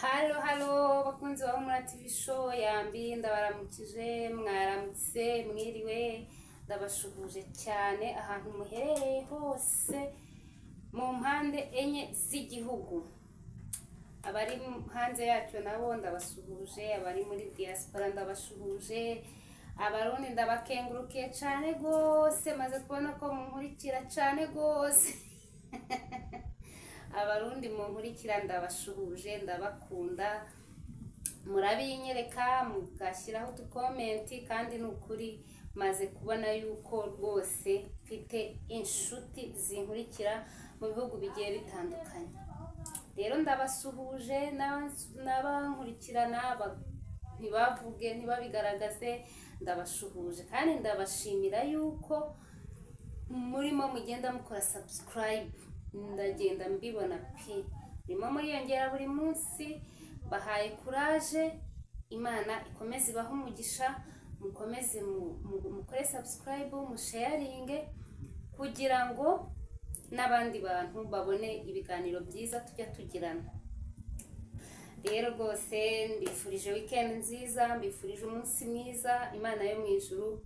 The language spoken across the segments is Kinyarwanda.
Halo halo bakunzi wa Humura TV show yambi ndabaramukije mwaramutse mwiriwe ndabashuhuje cyane ahantu muherereye hose mu mpande enye z'igihugu. Abari hanze yacyo nabo ndabasuhuje, abari muri diaspora ndabashuhuje, abarundi ndabakengurukiye cyane gose maze kubona ko munkurikira cyane gose. Abarundi munkurikira ndabashuhuje ndabakunda, murabinyereka mugashyiraho utukomenti kandi nukuri maze kubona yuko rwose mfite inshuti zinkurikira mu bihugu bigiye bitandukanye. Rero ndabasuhuje n'abankurikirana ntibavuge ntibabigaragaze, ndabashuhuje kandi ndabashimira yuko murimo mugenda mukora subscribe, ndagenda mbibona pe rimo muriyongera buri munsi. Bahaye courage, Imana ikomeze ibahe umugisha, mukomeze mukore subscribe, musharinge kugira ngo n'abandi bantu babone ibiganiro byiza tujya tugirana. Rero rwose mbifurije weekend nziza, mbifurije umunsi mwiza, Imana yo mu ijuru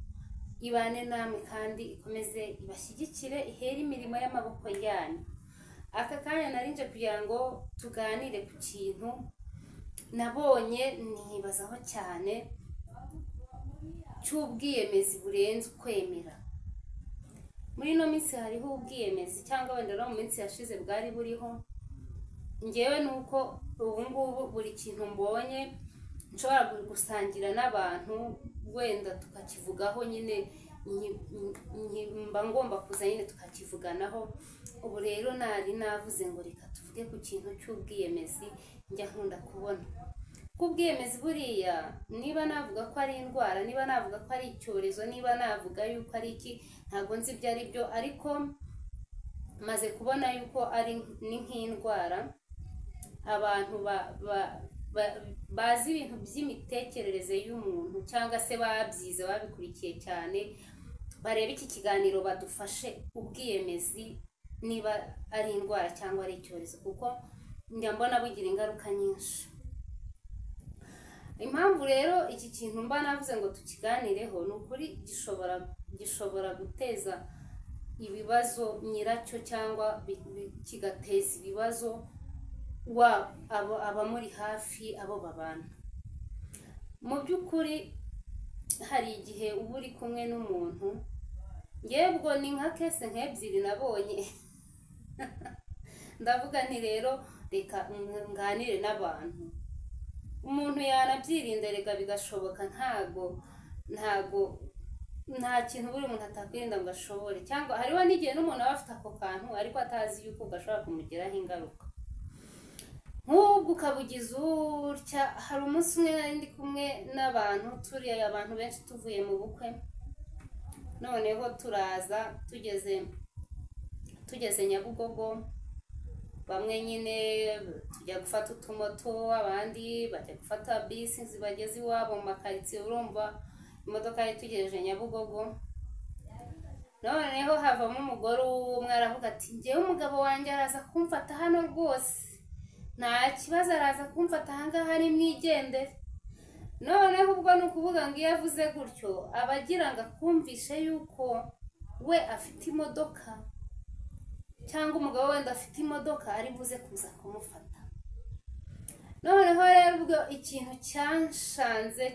ibane namwe kandi ikomeze ibashyigikire, ihere imirimo y'amaboko yanyu. Aka kanya narinje kugira ngo tuganire ku kintu nabonye nibazaho cyane cy'ubwiyemezi burenze ukwemera. Muri no minsi hariho ubwiyemezi, cyangwa wenda no mu minsi yashize bwari buriho. Ngewe nuko ubu ngubu buri kintu mbonye nshobora gusangira n'abantu wenda tukakivugaho, nyine mba ngomba kuza nyine tukakivuganaho. Ubu rero nari navuze ngo reka tuvuge ku kintu cy'ubwiyemezi. Njya nkunda kubona ubwiyemezi buriya, niba navuga ko ari indwara, niba navuga ko ari icyorezo, niba navuga yuko ari iki, ntabwo nzi ibyo ari byo, ariko maze kubona yuko ari nk'indwara. Abantu bazi ibintu by'imitekerereze y'umuntu, cyangwa se babyize babikurikiye cyane, bareba iki kiganiro badufashe ubwiyemezi niba ari indwara cyangwa ari icyorezo, kuko njya mbona bugira ingaruka nyinshi. Impamvu rero iki kintu mba navuze ngo tukiganireho, ni ukuri gishobora guteza ibibazo nyiracyo, cyangwa kigateza ibibazo abamuri hafi, abo babana. Mu by'ukuri hari igihe uba uri kumwe n'umuntu, ngewe ubwo ni nka kese nk'ebyiri nabonye. Ndavuga nti rero reka nganire n'abantu. Umuntu yanabyirinda rega bigashoboka, nta kintu buri muntu atakwirinda ngo ashobore. Cyangwa hariho n'igihe n'umuntu aba afite ako kantu ariko atazi yuko gashobora kumugiraho ingaruka. Nk'ubwo ukabugiza utya. Hari umunsi umwe nari ndi kumwe n'abantu, turiye abantu benshi tuvuye mu bukwe, noneho turaza tugeze Nyabugogo. Bamwe nyine tujya gufata utumoto, abandi bajya gufata bisi zibageze iwabo mu makaritsiye. Urumva imodoka yitugejeje Nyabugogo, noneho havamo umugore umwe aravuga ati ngewe umugabo wanjye araza kumfata hano rwose, nta kibazo araza kumfata ahangaha ari mwigendere. Noneho ubwo ni ukuvuga ngo iyo avuze gutyo aba agira ngo akumvishe yuko we afite imodoka, cyangwa umugabo wenda afite imodoka ari buze kuza kumufata. Noneho rero ubwo ikintu cyanshanze,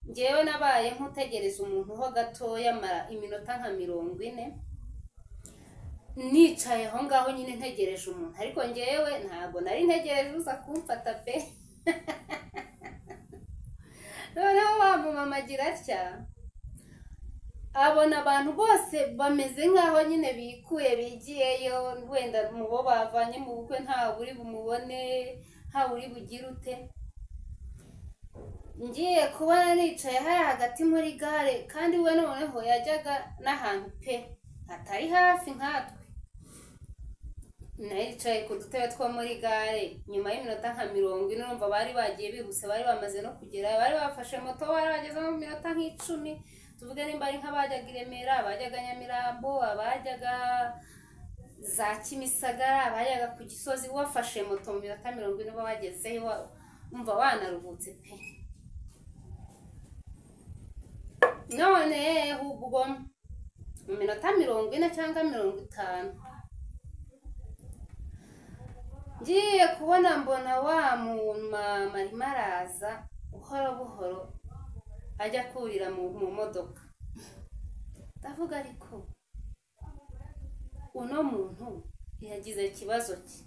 ngewe nabaye nkutegereza umuntu ho gatoya, mara iminota nka 40 nicaye aho ngaho nyine ntegereje umuntu. Ariko ngewe ntabwo nari ntegereje uza kumfata pe. Noneho wa mumama agira atya, abona abantu bose bameze nkaho nyine bikuye bigiyeyo, wenda mu bo bavanye mu bukwe ntawe uri bumubone, ntawe uri bugire ute. Ngiye kubona nicaye hari hagati muri gare, kandi we noneho yajyaga n'ahantu pe hatari hafi nkatwe. Nicaye ku dutebe two muri gare, nyuma y'iminota nka 40 urumva bari bagiye bihuse, bari bamaze no kugera, bari bafashe moto, bari bageze mu minota nk'icumi. Tuvuge nimba ari nk'abajyaga i Remera, abajyaga Nyamirambo, abajyaga za Kimisagara bayaga ku Gisozi wafashe moto mu minota 40 uba wagezeyo umva wanaruhutse pe. None ubwo mu minota 40 cyangwa 50 ngiye kubona mbona wa mama maraza buhoro buhoro ajya kurira mu modoka. Ndavuga ariko uno muntu yagize ikibazo cye.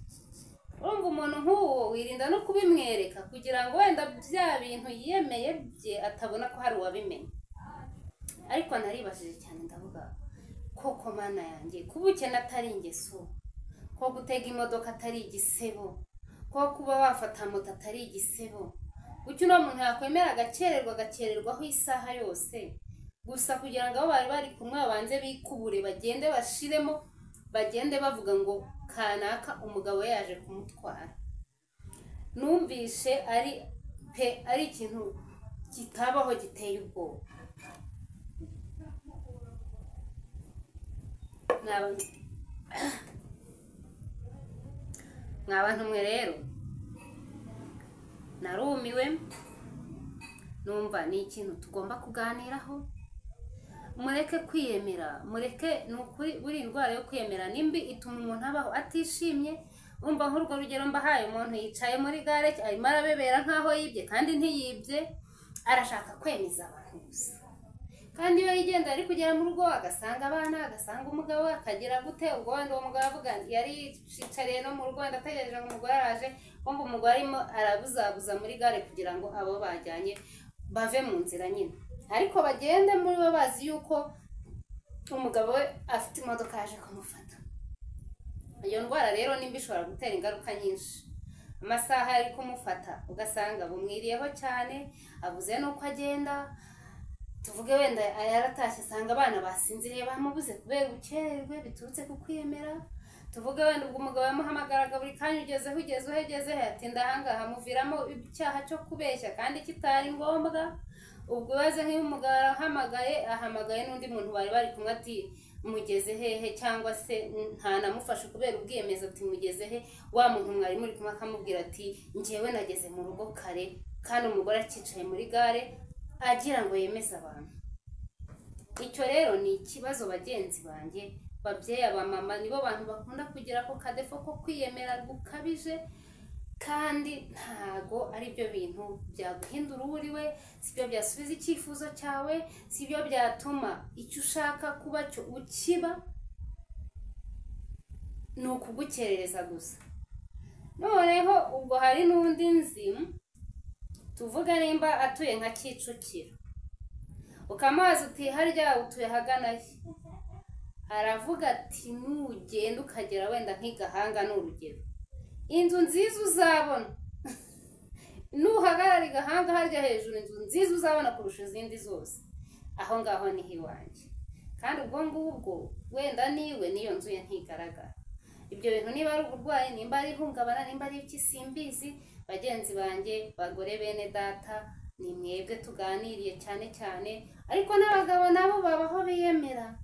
Urumva umuntu nk'uwo wirinda no kubimwereka kugira ngo wenda bya bintu yiyemeye bye atabona ko hari uwabimenye. Ariko naribashije cyane ndavuga koko mana yanjye kubukena atari ingeso, ko gutega imodoka atari igisebo, ko kuba wafata moto atari igisebo. Kuki uno muntu yakwemera agakererwaho isaha yose gusa kugira ngo abo bari kumwe babanze bikubure bagende bashiremo bagende bavuga ngo kanaka umugabo yaje kumutwara. Numvishe ari ikintu kitabaho giteye ubwoba. Mwabantu mwe rero narumiwe numva ni ikintu tugomba kuganiraho. Mureke kwiyemera, mureke nukuri buri indwara yo kwiyemera nimbi ituma umuntu abaho atishimye. Umva nk'urwo rugero mbahaye, umuntu yicaye muri gare arimo arabebera nkaho yibye kandi ntiyibye, arashaka kwemeza abantu gusa. Kandi iyo yigenda ari kugera mu rugo agasanga abana, agasanga umugabo, akagira gute ubwo wenda uwo mugabo avuga yari yicariye no mu rugo wenda ategereje ngo umugore araje, umva umugore arimo arabuzabuza muri gare kugira ngo abo bajyanye bave mu nzira nyine. Ariko bagende muri bo bazi yuko umugabo we afite imodoka yaje kumufata. Iyo ndwara rero nimba ishobora gutera ingaruka nyinshi. Amasaha ari kumufata ugasanga bumwiriyeho cyane, abuze nuko agenda. Tuvuge wenda yaratashye asanga abana basinziriye bamubuze kubera ubukererwe biturutse ku kwiyemera. Tuvuge wenda ubwo umugabo yamuhamagaraga buri kanya ugeze ati ndahangaha muviramo icyaha cyo kubeshya kandi kitari ngombwa. Ubwo baze nk'umugabo ahamagaye n'undi muntu bari kumwe ati mugeze hehe, cyangwa se ntanamufashe kubera ubwiyemeza ati mugeze he. Wa muntu mwari muri kumwe akamubwira ati ngewe nageze mu rugo kare, kandi umugore akicaye muri gare agira ngo yemeze abantu. Icyo rero ni ikibazo bagenzi banjye, babyeyi abamama nibo bantu bakunda kugira ko kadefo ko kwiyemera gukabije, kandi ntago ari byo bintu byaguhindura uriwe, sibyo byasubiza icyifuzo cyawe, sibyo byatuma icyo ushaka kuba cyo ukiba, ni ukugukerereza gusa. Noneho ubwo hari n'undi nzi tuvuga nimba atuye nka Kicukiro, ukamazi uti harya utuye hagana he, aravuga ati nugenda ukagera wenda nk'Igahanga n'urugero, inzu nziza uzabona nuhagarara Igahanga harya hejuru, inzu nziza uzabona kurusha izindi zose aho ngaho niho iwanjye. Kandi ubwo ngubwo wenda niwe niyo nzu ye ntigaragara. Ibyo bintu niba ari uburwayi, nimba ari ihungabana, nimba ari iki simbizi. Bagenzi banjye, bagore bene data, ni mwebwe tuganiriye cyane. Ariko n'abagabo nabo babaho biyemera.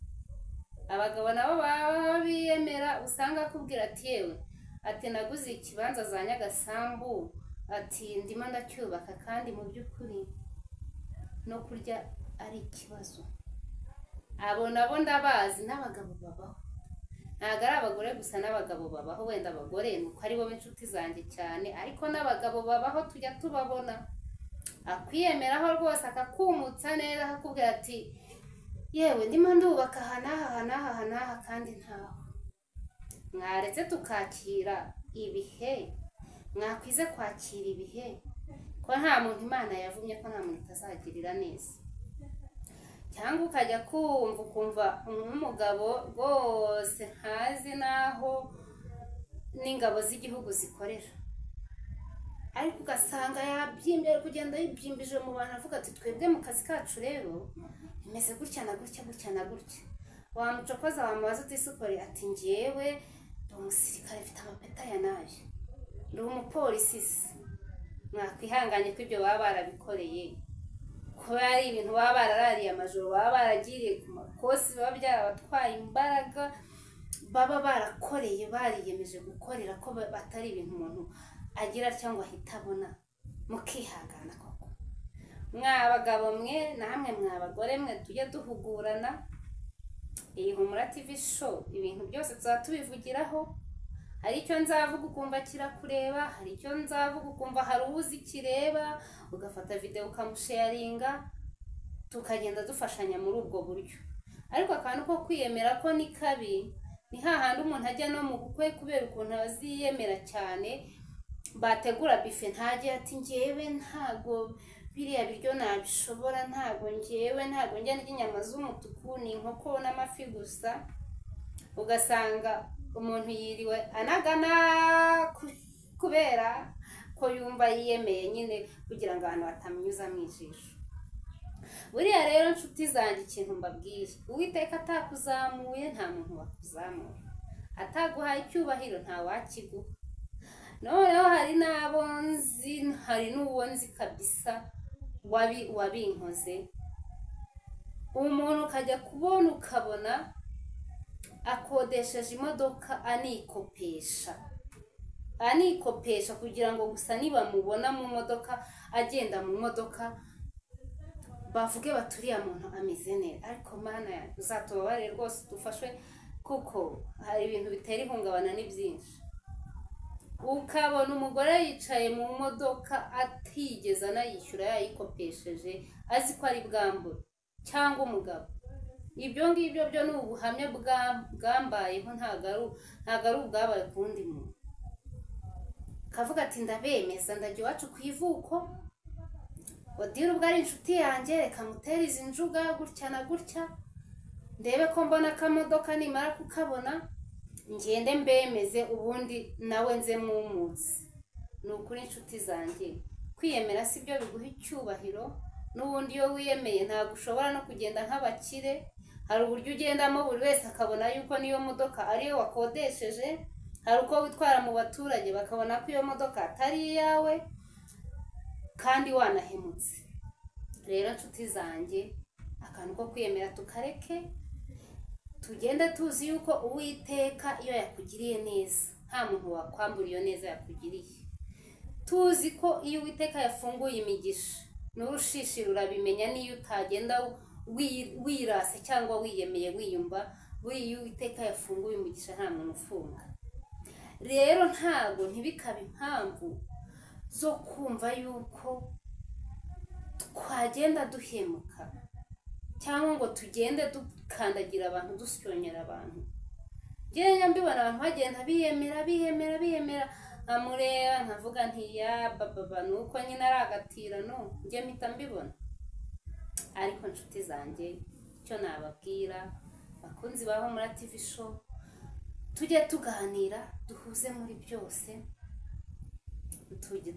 Abagabo nabo babaho biyemera, usanga akubwira ati yewe ati naguze ikibanza za Nyagasambu, ati ndimo ndacyubaka, kandi mu by'ukuri no kurya ari ikibazo. Abo nabo ndabazi, n'abagabo babaho. Ntabwo ari abagore gusa, n'abagabo babaho. Wenda abagore nuko ari bo b'inshuti zanjye cyane, ariko n'abagabo babaho tujya tubabona. Akwiyemeraho rwose akakumutsa neza, akakubwira ati yewe ndimo ndubaka aha n'aha kandi ntaho. Mwaretse tukakira ibihe, mwakwize kwakira ibihe, ko nta muntu Imana yavumye, ko nta muntu itazagirira neza. Cyangwa ukajya kumva umugabo rwose ntazi naho n'ingabo z'igihugu zikorera, ariko ugasanga yabyimbye kugenda yibyimbije mu bantu, avuga ati twebwe mu kazi kacu rero imeze gutya na gutya. Wamucokoza wamubaza uti sukore, ati ngewe ndi umusirikare mfite amapeta ya naje, ndi umupolisi. Mwakwihanganye ko ibyo baba barabikoreye, kuba ari ibintu baba bararariye amajoro, baba baragiriye ku makosi, baba byarabatwaye imbaraga, baba barakoreye bariyemeje gukorera ko batari ibintu umuntu agira cyangwa ahita abona, mukihangana koko. Mwa bagabo mwe namwe mwa bagore mwe tujye duhugurana. Iyi Humura TV show ibintu byose tuzatubivugiraho. Hari icyo nzavuga ukumva kirakureba, hari icyo nzavuga ukumva hari uzi kireba, ugafata video ukamusharinga, tukagenda dufashanya muri ubwo buryo. Ariko akantu ko kwiyemera ko ni kabi, ni hahandi umuntu ajya no mu bukwe kubera ukuntu aziyemera cyane, bategura bife ntajye ati njyewe ntago biriya biryo nabishobora, ntago njyewe ntago njya ndya inyama z'umutuku, ni inkoko n'amafi gusa. Ugasanga umuntu yiriwe anagana kubera ko yumva yiyemeye nyine kugira ngo abantu batamunyuza mu ijisho. Buriya rero nshuti zanjye ikintu mbabwiye, Uwiteka atakuzamuye nta muntu wakuzamura, ataguhaye icyubahiro nta wakiguha. Noneho hari n'abo nzi, hari n'uwo nzi kabisa wabinkoze. Umuntu ukajya kubona ukabona akodesheje imodoka anikopesha kugira ngo gusa nibamubona mu modoka agenda mu modoka bavuge baturiya muntu ameze neza. Ariko mana ya uzatubabare rwose dufashwe, kuko hari ibintu bitera ihungabana ni byinshi. Ukabona umugore yicaye mu modoka atigeze anayishyura yayikopesheje, azi ko ari bwambure, cyangwa umugabo. Ibyo ngibyo byo ni ubuhamya bwambayeho, ntago ari ubwabaye ku wundi muntu. Kavuga ati ndabemeza ndajya iwacu ku ivuko, Odile ubwo ari inshuti yanjye reka mutere izi njuga gutya na gutya, ndebe ko mbona akamodoka nimara kukabona ngende mbemeze, ubundi nawe nze mwumutse. Ni ukuri inshuti zanjye, kwiyemera si byo biguha icyubahiro. N'ubundi iyo wiyemeye ntabwo ushobora no kugenda nk'abakire. Hari uburyo ugendamo buri wese akabona yuko niyo modoka ariyo wakodesheje, hari uko witwara mu baturage bakabona ko iyo modoka atari iyawe kandi wanahemutse. Rero nshuti zanjye, akantu ko kwiyemera tukareke, tugenda tuzi yuko Uwiteka iyo yakugiriye neza nta muntu wakwambura iyo neza yakugiriye. Tuzi ko iyo Uwiteka yafunguye imigisha n'urushishi rurabimenya, niyo utagenda wirase cyangwa wiyemeye wiyumva, iyo Uwiteka yafunguye umugisha nta muntu ufunga. Rero ntago ntibikabe impamvu zo kumva yuko twagenda duhemuka cyangwa ngo tugende dukandagira abantu, dusyonyera abantu. Njye mbibona abantu bagenda biyemera amureba nkavuga nti ya baba nuko nyine ari agatirano, njye mpita mbibona. Ariko nshuti zanjye, icyo nababwira bakunzi ba Humura TV show, tujye tuganira, duhuze muri byose,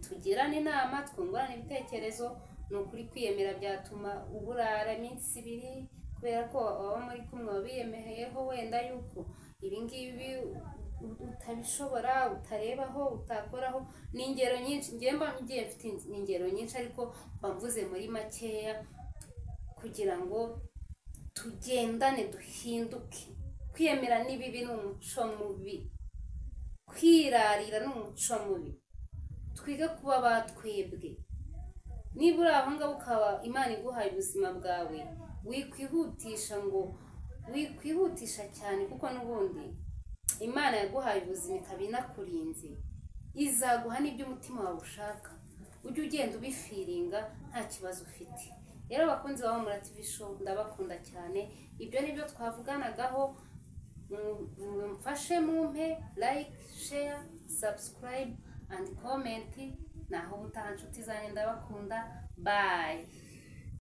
tugirane inama, twungurane ibitekerezo. Ni ukuri kwiyemera byatuma uburara iminsi 2 kubera ko waba muri kumwe wabiyemeyeho wenda yuko ibingibi utabishobora, utarebaho, utakoraho. Ni ingero nyinshi, ngiye mfite ingero nyinshi, ariko bamvuze muri makeya kugira ngo tugendane duhinduke. Kwiyemera ni bibi, ni umuco mubi, kwirarira ni umuco mubi. Twige kuba batwebwe. Niba uri aho ngaho ukaba Imana iguhaye ubuzima bwawe, wikwihutisha cyane, kuko n'ubundi Imana yaguhaye ubuzima ikaba inakurinze, izaguha n'ibyo umutima wawe ushaka. Ujye ugenda ubifiringa nta kibazo ufite. Rero bakunzi ba Humura TV show, ndabakunda cyane. Ibyo nibyo twavuganagaho. Mfashe mumpe like, share, subscribe and comment. Naho ubutaha nshuti zanjye, ndabakunda. Bye.